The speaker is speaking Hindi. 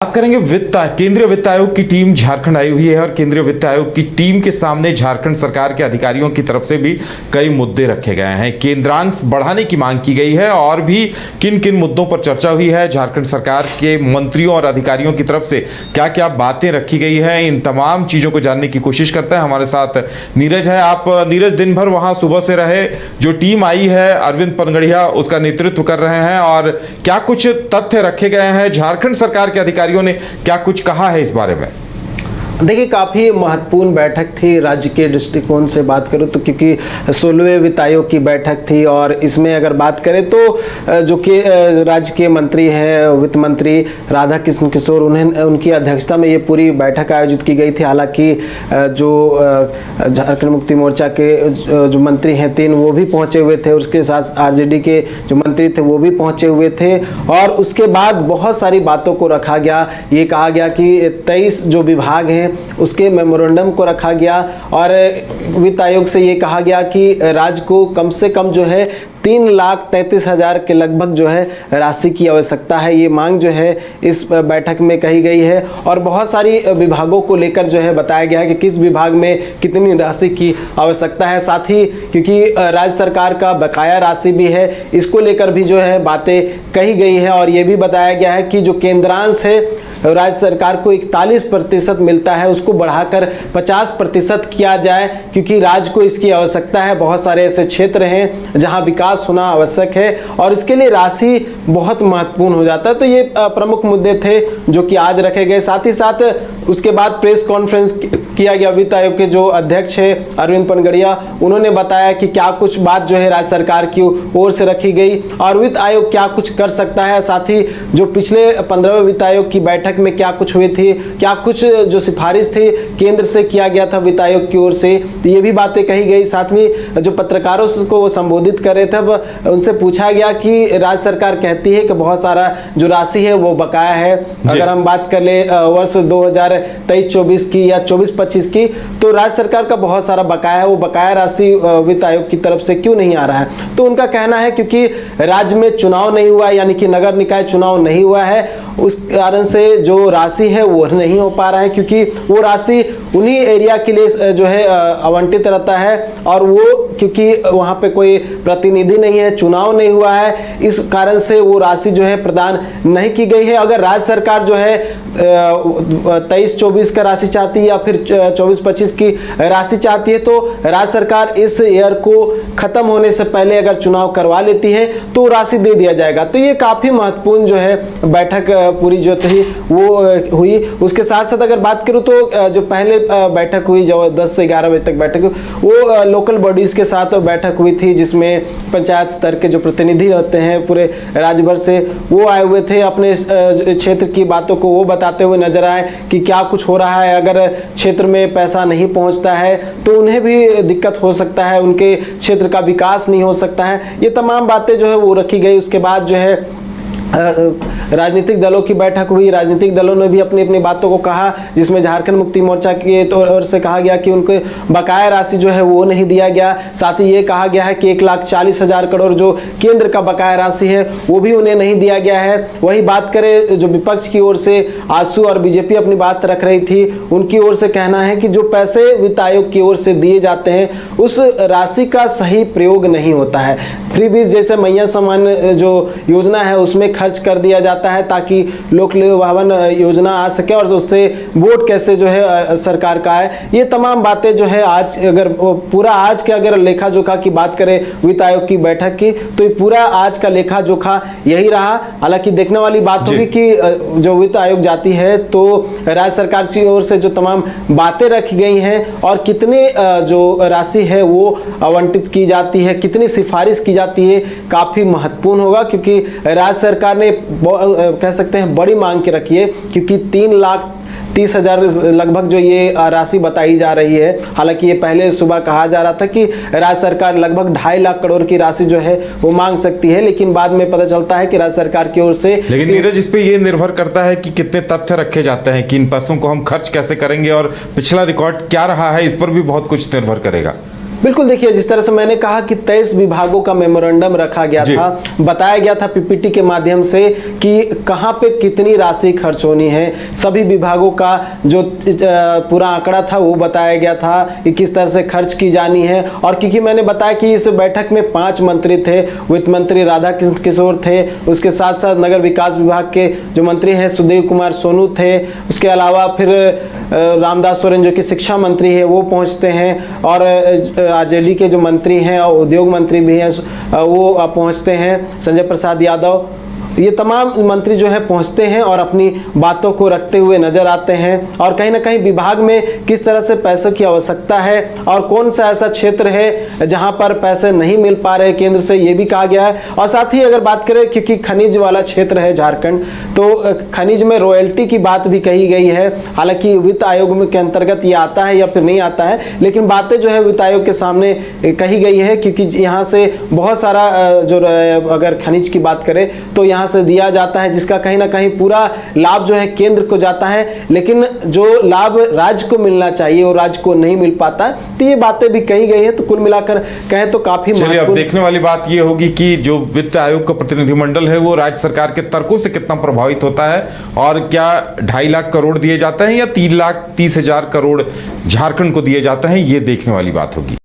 बात करेंगे केंद्रीय वित्त आयोग की टीम झारखंड आई हुई है और केंद्रीय वित्त आयोग की टीम के सामने झारखंड सरकार के अधिकारियों की तरफ से भी कई मुद्दे रखे गए हैं। केंद्रांश बढ़ाने की मांग की गई है और भी किन किन मुद्दों पर चर्चा हुई है, झारखंड सरकार के मंत्रियों और अधिकारियों की तरफ से क्या क्या बातें रखी गई है, इन तमाम चीजों को जानने की कोशिश करते हैं। हमारे साथ नीरज है। आप नीरज दिन भर वहां सुबह से रहे, जो टीम आई है अरविंद पनगड़िया उसका नेतृत्व कर रहे हैं और क्या कुछ तथ्य रखे गए हैं, झारखंड सरकार के अधिकारियों ने क्या कुछ कहा है इस बारे में? देखिए, काफ़ी महत्वपूर्ण बैठक थी राज्य के दृष्टिकोण से बात करूँ तो, क्योंकि 16वें वित्त आयोग की बैठक थी और इसमें अगर बात करें तो जो कि राज्य के मंत्री हैं, वित्त मंत्री राधा कृष्ण किशोर, उनकी अध्यक्षता में ये पूरी बैठक आयोजित की गई थी। हालांकि जो झारखंड मुक्ति मोर्चा के जो मंत्री हैं 3 वो भी पहुंचे हुए थे, उसके साथ आरजेडी के जो मंत्री थे वो भी पहुंचे हुए थे और उसके बाद बहुत सारी बातों को रखा गया। ये कहा गया कि 23 जो विभाग हैं उसके मेमोरेंडम को रखा गया और वित्त आयोग से ये कहा गया कि राज्य को कम से कम जो है 3,33,000 के लगभग जो है राशि की आवश्यकता है। ये मांग जो है इस बैठक में कही गई है और बहुत सारी विभागों को लेकर जो है बताया गया है कि किस विभाग में कितनी राशि की आवश्यकता है। साथ ही क्योंकि राज्य सरकार का बकाया राशि भी है, इसको लेकर भी जो है बातें कही गई है और ये भी बताया गया है कि जो केंद्रांश है राज्य सरकार को 41% मिलता है, उसको बढ़ाकर 50% किया जाए, क्योंकि राज्य को इसकी आवश्यकता है। बहुत सारे ऐसे क्षेत्र हैं जहां विकास होना आवश्यक है और इसके लिए राशि बहुत महत्वपूर्ण हो जाता है। तो ये प्रमुख मुद्दे थे जो कि आज रखे गए। साथ ही साथ उसके बाद प्रेस कॉन्फ्रेंस किया गया। वित्त आयोग के जो अध्यक्ष है अरविंद पनगड़िया, उन्होंने बताया कि क्या कुछ बात जो है राज्य सरकार की ओर से रखी गई और वित्त आयोग क्या कुछ कर सकता है। साथ ही जो पिछले 15वें वित्त आयोग की बैठक में क्या कुछ हुई थी, क्या कुछ जो सिफारिश थी केंद्र से किया गया था वित्त आयोग की ओर से, तो ये भी बातें कही गई। साथ में जो पत्रकारों को वो संबोधित कर रहे थे, अब उनसे पूछा गया कि राज्य सरकार कहती है कि बहुत सारा जो राशि है वो बकाया है। अगर हम बात कर ले वर्ष 2023-24 की या 24-25 की, तो राज्य सरकार का बहुत सारा बकाया है, वो बकाया राशि वित्त आयोग की तरफ से क्यों नहीं आ रहा है। तो उनका कहना है क्योंकि राज्य में चुनाव नहीं हुआ, यानी कि नगर निकाय चुनाव नहीं हुआ है, उस कारण से जो राशि है वो नहीं हो पा रहा है, क्योंकि वो राशि उन्हीं एरिया के लिए जो है आवंटित रहता है और वो क्योंकि वहाँ पे कोई प्रतिनिधि नहीं है, चुनाव नहीं हुआ है, इस कारण से वो राशि जो है प्रदान नहीं की गई है। अगर राज्य सरकार जो है 23-24 का राशि चाहती है या फिर 24-25 की राशि चाहती है, तो राज्य सरकार इस ईयर को खत्म होने से पहले अगर चुनाव करवा लेती है तो राशि दे दिया जाएगा। तो ये काफी महत्वपूर्ण जो है बैठक पूरी जो थी वो हुई। उसके साथ साथ अगर बात करूं तो जो पहले बैठक हुई, जो 10 से 11 बजे तक बैठक हुई, वो लोकल बॉडीज के साथ बैठक हुई थी, जिसमें पंचायत स्तर के जो प्रतिनिधि रहते हैं पूरे राज्य भर से, वो आए हुए थे। अपने क्षेत्र की बातों को वो बताते हुए नजर आए कि क्या कुछ हो रहा है। अगर क्षेत्र में पैसा नहीं पहुंचता है तो उन्हें भी दिक्कत हो सकता है, उनके क्षेत्र का विकास नहीं हो सकता है। ये तमाम बातें जो है वो रखी गई। उसके बाद जो है राजनीतिक दलों की बैठक हुई। राजनीतिक दलों ने भी अपनी अपनी बातों को कहा, जिसमें झारखंड मुक्ति मोर्चा की ओर से कहा गया कि उनको बकाया राशि जो है वो नहीं दिया गया। साथ ही ये कहा गया है कि 1,40,000 करोड़ जो केंद्र का बकाया राशि है वो भी उन्हें नहीं दिया गया है। वही बात करें जो विपक्ष की ओर से आजसू और बीजेपी अपनी बात रख रही थी, उनकी ओर से कहना है कि जो पैसे वित्त आयोग की ओर से दिए जाते हैं उस राशि का सही प्रयोग नहीं होता है। फ्रीबीज जैसे मैया सम्मान जो योजना है उसमें खर्च कर दिया जाता है ताकि लोक भवन योजना आ सके और उससे वोट कैसे जो है सरकार का है। ये तमाम बातें जो है आज अगर पूरा आज के अगर लेखा जोखा की बात करें वित्त आयोग की बैठक की, तो ये पूरा आज का लेखा जोखा यही रहा। हालांकि देखने वाली बात होगी कि जो वित्त आयोग जाती है तो राज्य सरकार की ओर से जो तमाम बातें रखी गई हैं और कितने जो राशि है वो आवंटित की जाती है, कितनी सिफारिश की जाती है, काफी महत्वपूर्ण होगा। क्योंकि राज्य सरकार ने कह सकते हैं बड़ी मांग के रखी है, क्योंकि 3,30,000 लगभग जो ये राशि बताई जा रही है। हालांकि ये पहले सुबह कहा जा रहा था कि राज्य सरकार लगभग 2.5 लाख करोड़ की राशि जो है वो मांग सकती है, लेकिन बाद में पता चलता है कि राज्य सरकार की ओर से। लेकिन नीरज, इस पे ये निर्भर करता है कि कितने तथ्य रखे जाते हैं कि इन पैसों को हम खर्च कैसे करेंगे और पिछला रिकॉर्ड क्या रहा है, इस पर भी बहुत कुछ निर्भर करेगा। बिल्कुल, देखिए जिस तरह से मैंने कहा कि 23 विभागों का मेमोरेंडम रखा गया जी। था, बताया गया था पीपीटी के माध्यम से कि कहां पे कितनी राशि खर्च होनी है, सभी विभागों का जो पूरा आंकड़ा था वो बताया गया था कि किस तरह से खर्च की जानी है। और क्योंकि मैंने बताया कि इस बैठक में 5 मंत्री थे, वित्त मंत्री राधा कृष्ण किशोर थे, उसके साथ साथ नगर विकास विभाग के जो मंत्री हैं सुदेव कुमार सोनू थे, उसके अलावा फिर रामदास सोरेन जो कि शिक्षा मंत्री है वो पहुंचते हैं, और आरजेडी के जो मंत्री हैं और उद्योग मंत्री भी हैं वो पहुंचते हैं, संजय प्रसाद यादव, ये तमाम मंत्री जो है पहुंचते हैं और अपनी बातों को रखते हुए नजर आते हैं। और कहीं ना कहीं विभाग में किस तरह से पैसों की आवश्यकता है और कौन सा ऐसा क्षेत्र है जहां पर पैसे नहीं मिल पा रहे केंद्र से, ये भी कहा गया है। और साथ ही अगर बात करें, क्योंकि खनिज वाला क्षेत्र है झारखंड, तो खनिज में रॉयल्टी की बात भी कही गई है। हालांकि वित्त आयोग में के अंतर्गत ये आता है या फिर नहीं आता है, लेकिन बातें जो है वित्त आयोग के सामने कही गई है, क्योंकि यहाँ से बहुत सारा जो अगर खनिज की बात करें तो यहाँ से दिया जाता है, जिसका कहीं ना कहीं पूरा लाभ जो है केंद्र को जाता है, लेकिन जो लाभ राज्य को मिलना चाहिए वो राज्य को नहीं मिल पाता है। तो ये बातें भी कही गई है। तो कुल मिलाकर कहें तो काफी चलिए, अब देखने वाली बात ये होगी कि जो वित्त आयोग का प्रतिनिधिमंडल है वो राज्य सरकार के तर्कों से कितना प्रभावित होता है, और क्या 2.5 लाख करोड़ दिए जाते हैं या 3,30,000 करोड़ झारखंड को दिए जाते हैं, ये देखने वाली बात होगी।